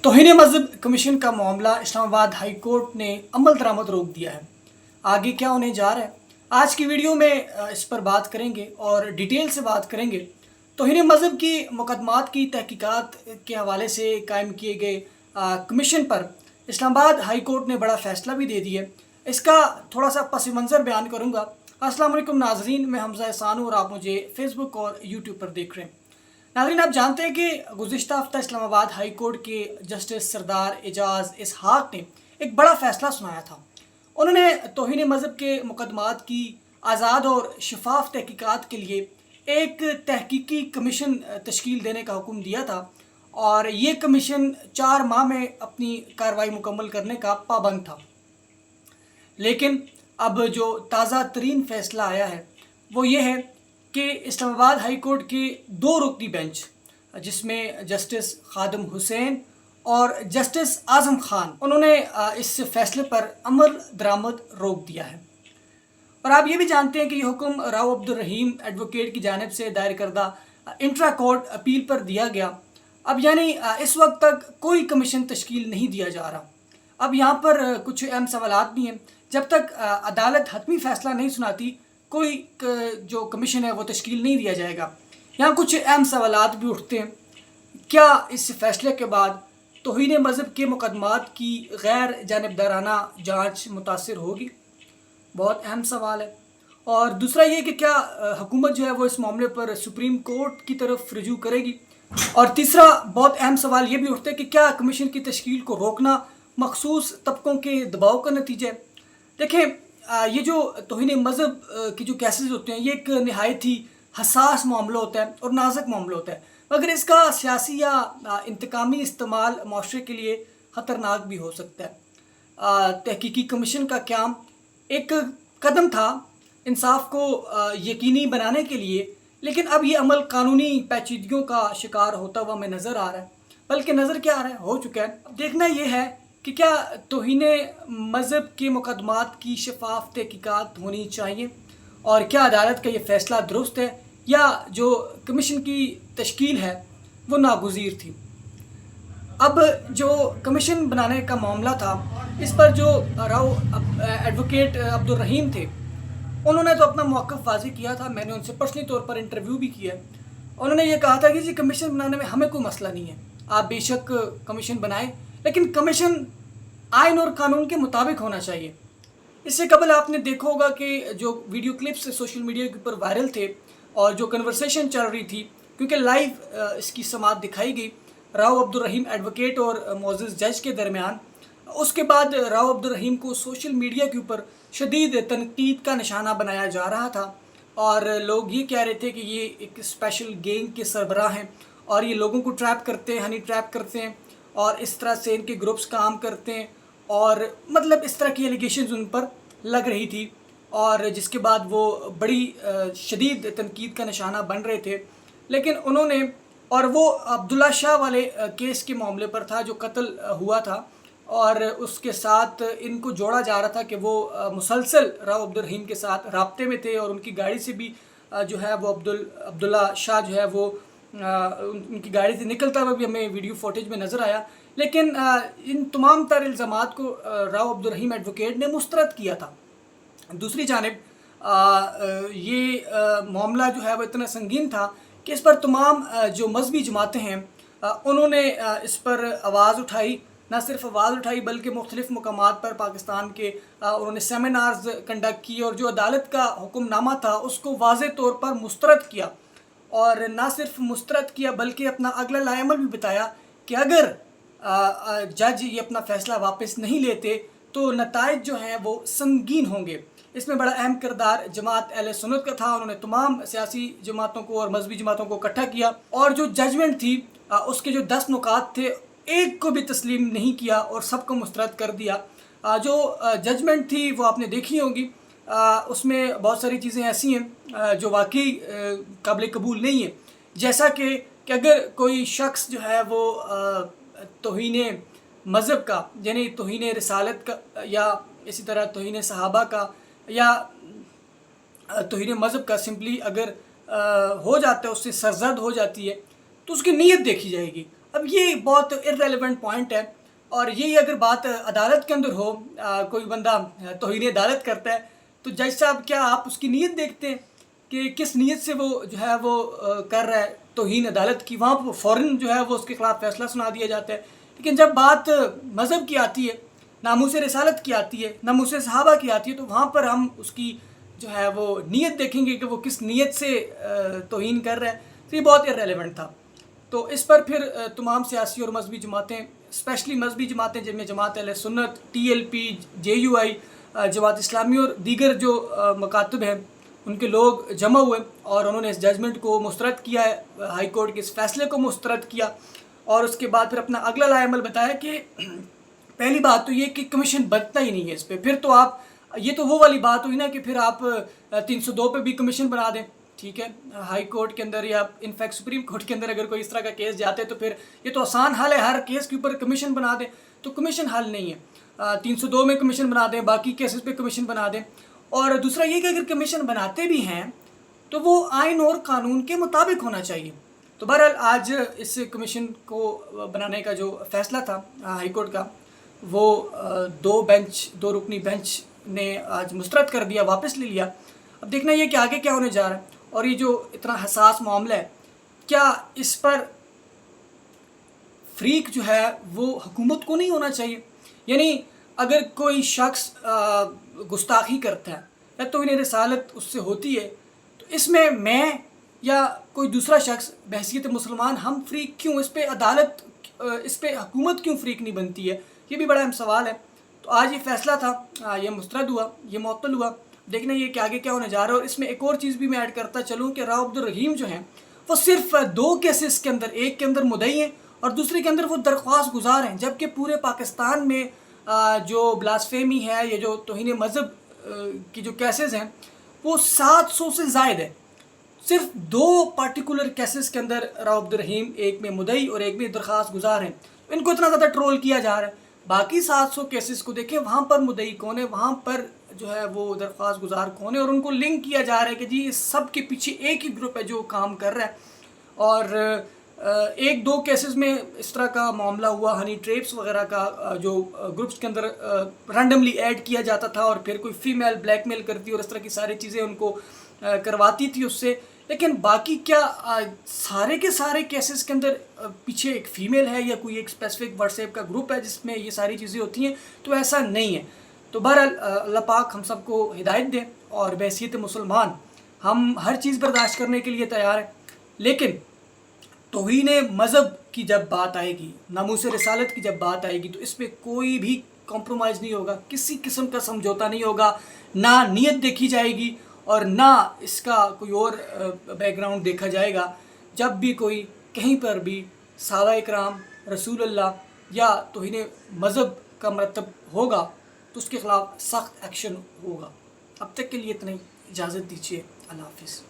तौहीन मज़हब कमीशन का मामला इस्लामाबाद हाई कोर्ट ने अमल दरामद रोक दिया है। आगे क्या होने जा रहा है, आज की वीडियो में इस पर बात करेंगे और डिटेल से बात करेंगे। तौहीन मज़हब की मुकदमात की तहकीकात के हवाले से कायम किए गए कमीशन पर इस्लामाबाद हाई कोर्ट ने बड़ा फ़ैसला भी दे दिया। इसका थोड़ा सा पस मंज़र बयान करूँगा। अस्सलाम वालेकुम नाज़रीन, मैं हमज़ा एहसान हूँ और आप मुझे फ़ेसबुक और यूट्यूब पर देख रहे हैं। नाज़रीन, आप जानते हैं कि गुज़िश्ता हफ़्ता इस्लामाबाद हाई कोर्ट के जस्टिस सरदार एजाज़ इसहाक़ ने एक बड़ा फ़ैसला सुनाया था। उन्होंने तौहीन मज़हब के मुकदमात की आज़ाद और शफाफ तहकीकात के लिए एक तहकीकी कमीशन तश्कील देने का हुक्म दिया था और ये कमीशन 4 माह में अपनी कार्रवाई मुकम्मल करने का पाबंद था। लेकिन अब जो ताज़ा तरीन फ़ैसला आया है वो ये है कि इस्लामाबाद हाई कोर्ट के 2 रुकनी बेंच, जिसमें जस्टिस खादम हुसैन और जस्टिस आज़म ख़ान, उन्होंने इस फैसले पर अमल दरामद रोक दिया है। और आप ये भी जानते हैं कि ये हुक्म राव अब्दुल रहीम एडवोकेट की जानिब से दायर करदा इंट्रा कोर्ट अपील पर दिया गया। अब यानी इस वक्त तक कोई कमीशन तश्कील नहीं दिया जा रहा। अब यहाँ पर कुछ अहम सवालात भी हैं। जब तक अदालत हतमी फ़ैसला नहीं सुनाती, कोई जो कमीशन है वो तश्कील नहीं दिया जाएगा। यहाँ कुछ अहम सवालात भी उठते हैं। क्या इस फ़ैसले के बाद तौहीन मज़हब के मुकदमात की गैर जानिबदाराना जाँच मुतासिर होगी? बहुत अहम सवाल है। और दूसरा ये कि क्या हुकूमत जो है वो इस मामले पर सुप्रीम कोर्ट की तरफ रुजू करेगी? और तीसरा बहुत अहम सवाल ये भी उठता है कि क्या कमीशन की तश्कील को रोकना मखसूस तबकों के दबाव का नतीजा है? देखें, ये जो तौहीन मज़हब की जो केसेस होते हैं ये एक नहायत ही हसास मामला होता है और नाजुक मामला होता है, मगर इसका सियासी या इंतकामी इस्तेमाल माशरे के लिए ख़तरनाक भी हो सकता है। तहकीकी कमीशन का क़याम एक कदम था इंसाफ को यकीनी बनाने के लिए, लेकिन अब ये अमल कानूनी पेचीदगियों का शिकार होता हुआ हमें नज़र आ रहा है। बल्कि नज़र क्या आ रहा है, हो चुका है। अब देखना ये है कि क्या तौहीन मज़हब के मुकदमात की शफाफ तहकीकात होनी चाहिए और क्या अदालत का ये फ़ैसला दुरुस्त है या जो कमीशन की तश्कील है वो नागुज़ीर थी। अब जो कमीशन बनाने का मामला था, इस पर जो राव एडवोकेट अब्दुल रहीम थे, उन्होंने तो अपना मौक़िफ़ वाज़ेह किया था। मैंने उनसे पर्सनली तौर पर इंटरव्यू भी किया। उन्होंने ये कहा था कि जी कमीशन बनाने में हमें कोई मसला नहीं है, आप बेशक कमीशन बनाएं, लेकिन कमीशन आइन और कानून के मुताबिक होना चाहिए। इससे कबल आपने देखा होगा कि जो वीडियो क्लिप्स सोशल मीडिया के ऊपर वायरल थे और जो कन्वर्सेशन चल रही थी, क्योंकि लाइव इसकी समाअत दिखाई गई राव अब्दुल रहीम एडवोकेट और मोअज़्ज़िज़ जज के दरमियान, उसके बाद राव अब्दुल रहीम को सोशल मीडिया के ऊपर शदीद तनकीद का निशाना बनाया जा रहा था और लोग ये कह रहे थे कि ये एक स्पेशल गैंग के सरबराह हैं और ये लोगों को ट्रैप करते हैं, हनी ट्रैप करते हैं और इस तरह से इनके ग्रुप्स काम करते हैं और मतलब इस तरह की एलिगेशंस उन पर लग रही थी और जिसके बाद वो बड़ी शदीद तनकीद का निशाना बन रहे थे। लेकिन उन्होंने, और वो अब्दुल्ला शाह वाले केस के मामले पर था जो कत्ल हुआ था और उसके साथ इनको जोड़ा जा रहा था कि वो मुसलसल राव अब्दुल रहीम के साथ राब्ते में थे और उनकी गाड़ी से भी जो है वो अब्दुल्ला शाह जो है वो उनकी गाड़ी से निकलता हुआ भी हमें वीडियो फुटेज में नज़र आया। लेकिन इन तमाम तर इल्ज़ामात को राव अब्दुल रहीम एडवोकेट ने मुस्तरद किया था। दूसरी जानिब ये मामला जो है वो इतना संगीन था कि इस पर तमाम जो मजहबी जमातें हैं उन्होंने इस पर आवाज़ उठाई। ना सिर्फ आवाज़ उठाई बल्कि मुख्तलिफ़ मकामात पर पाकिस्तान के उन्होंने सेमिनार्स कंडक्ट किए और जो अदालत का हुक्मनामा था उसको वाज़े तौर पर मुस्तरद किया। और ना सिर्फ मुस्तरद किया बल्कि अपना अगला लाएमल भी बताया कि अगर जज ये अपना फ़ैसला वापस नहीं लेते तो नताइज जो हैं वो संगीन होंगे। इसमें बड़ा अहम किरदार जमात अहले सुन्नत का था। उन्होंने तमाम सियासी जमातों को और मजहबी जमातों को इकट्ठा किया और जो जजमेंट थी उसके जो 10 नुकात थे एक को भी तस्लीम नहीं किया और सबको मुस्तरद कर दिया। जो जजमेंट थी वो आपने देखी होगी, उसमें बहुत सारी चीज़ें ऐसी हैं जो वाकई काबिल कबूल नहीं है। जैसा कि अगर कोई शख्स जो है वो तौहीन मज़हब का यानी तौहीन रिसालत का या इसी तरह तौहीन सहाबा का या तौहीन मज़हब का सिंपली अगर हो जाता है, उससे सरजद हो जाती है तो उसकी नीयत देखी जाएगी। اب یہ بہت ارریلیونٹ پوائنٹ ہے، اور یہی اگر بات عدالت کے اندر ہو، کوئی بندہ توہین عدالت کرتا ہے تو جج صاحب کیا آپ اس کی نیت دیکھتے ہیں کہ کس نیت سے وہ جو ہے وہ کر رہا ہے توہین عدالت کی؟ وہاں پہ فوراً جو ہے وہ اس کے خلاف فیصلہ سنا دیا جاتا ہے. لیکن جب بات مذہب کی آتی ہے، ناموس رسالت کی آتی ہے، ناموس صحابہ کی آتی ہے، تو وہاں پر ہم اس کی جو ہے وہ نیت دیکھیں گے کہ وہ کس نیت سے توہین کر رہا ہے. تو یہ بہت ارریلیونٹ تھا. تو اس پر پھر تمام سیاسی اور مذہبی جماعتیں، اسپیشلی مذہبی جماعتیں جن میں جماعت اہل سنت، TLP، JUI، جماعت اسلامی اور دیگر جو مکاتب ہیں، ان کے لوگ جمع ہوئے اور انہوں نے اس ججمنٹ کو مسترد کیا ہے، ہائی کورٹ کے اس فیصلے کو مسترد کیا. اور اس کے بعد پھر اپنا اگلا لائحہ عمل بتایا کہ پہلی بات تو یہ کہ کمیشن بنتا ہی نہیں ہے اس پہ. پھر تو آپ، یہ تو وہ والی بات ہوئی نا کہ پھر آپ 302 پہ بھی کمیشن بنا دیں. ٹھیک ہے، ہائی کورٹ کے اندر یا انفیکٹ سپریم کورٹ کے اندر اگر کوئی اس طرح کا کیس جاتے تو پھر یہ تو آسان حل ہے، ہر کیس کے اوپر کمیشن بنا دیں. تو کمیشن حل نہیں ہے. 302 میں کمیشن بنا دیں، باقی کیسز پہ کمیشن بنا دیں. اور دوسرا یہ کہ اگر کمیشن بناتے بھی ہیں تو وہ آئین اور قانون کے مطابق ہونا چاہیے. تو بہرحال آج اس کمیشن کو بنانے کا جو فیصلہ تھا ہائی کورٹ کا، وہ دو رکنی بینچ نے آج مسترد کر دیا، واپس لے لیا. اب دیکھنا یہ کہ آگے کیا ہونے جا رہا ہے. اور یہ جو اتنا حساس معاملہ ہے، کیا اس پر فریق جو ہے وہ حکومت کو نہیں ہونا چاہیے؟ یعنی اگر کوئی شخص گستاخی کرتا ہے یا توہین رسالت اس سے ہوتی ہے، تو اس میں یا کوئی دوسرا شخص بحیثیت مسلمان ہم فریق کیوں؟ اس پہ عدالت، اس پہ حکومت کیوں فریق نہیں بنتی ہے؟ یہ بھی بڑا اہم سوال ہے. تو آج یہ فیصلہ تھا، یہ مسترد ہوا، یہ معطل ہوا. دیکھنا یہ کہ آگے کیا ہونے جا رہا ہے. اور اس میں ایک اور چیز بھی میں ایڈ کرتا چلوں کہ راؤ عبدالرحیم جو ہیں وہ صرف 2 کیسز کے اندر، ایک کے اندر مدعی ہیں اور دوسرے کے اندر وہ درخواست گزار ہیں، جبکہ پورے پاکستان میں جو بلاسفیمی ہے، یہ جو توہین مذہب کی جو کیسز ہیں وہ 700 سے زائد ہے. صرف 2 پارٹیکولر کیسز کے اندر راؤ عبدالرحیم، ایک میں مدعی اور ایک میں درخواست گزار ہیں. ان کو اتنا زیادہ ٹرول کیا جا رہا ہے. باقی 700 کیسز کو دیکھیں، وہاں پر مدعی کون ہے، وہاں پر جو ہے وہ درخواست گزار کون ہے، اور ان کو لنک کیا جا رہا ہے کہ جی اس سب کے پیچھے ایک ہی گروپ ہے جو کام کر رہا ہے. اور 1-2 کیسز میں اس طرح کا معاملہ ہوا، ہنی ٹریپس وغیرہ کا، جو گروپس کے اندر رینڈملی ایڈ کیا جاتا تھا اور پھر کوئی فیمیل بلیک میل کرتی اور اس طرح کی ساری چیزیں ان کو کرواتی تھی اس سے. لیکن باقی کیا سارے کے سارے کیسز کے اندر پیچھے ایک فیمیل ہے یا کوئی ایک اسپیسیفک واٹس ایپ کا گروپ ہے جس میں یہ ساری چیزیں ہوتی ہیں؟ تو ایسا نہیں ہے. تو بہرحال اللہ پاک ہم سب کو ہدایت دے، اور بحیثیت مسلمان ہم ہر چیز برداشت کرنے کے لیے تیار ہیں. لیکن توہین مذہب کی جب بات آئے گی، ناموس رسالت کی جب بات آئے گی، تو اس پہ کوئی بھی کمپرومائز نہیں ہوگا، کسی قسم کا سمجھوتا نہیں ہوگا. نہ نیت دیکھی جائے گی اور نہ اس کا کوئی اور بیک گراؤنڈ دیکھا جائے گا. جب بھی کوئی کہیں پر بھی صحابہ کرام، رسول اللہ یا توہین مذہب کا مرتب ہوگا تو اس کے خلاف سخت ایکشن ہوگا. اب تک کے لیے اتنا ہی. اجازت دیجیے. اللہ حافظ.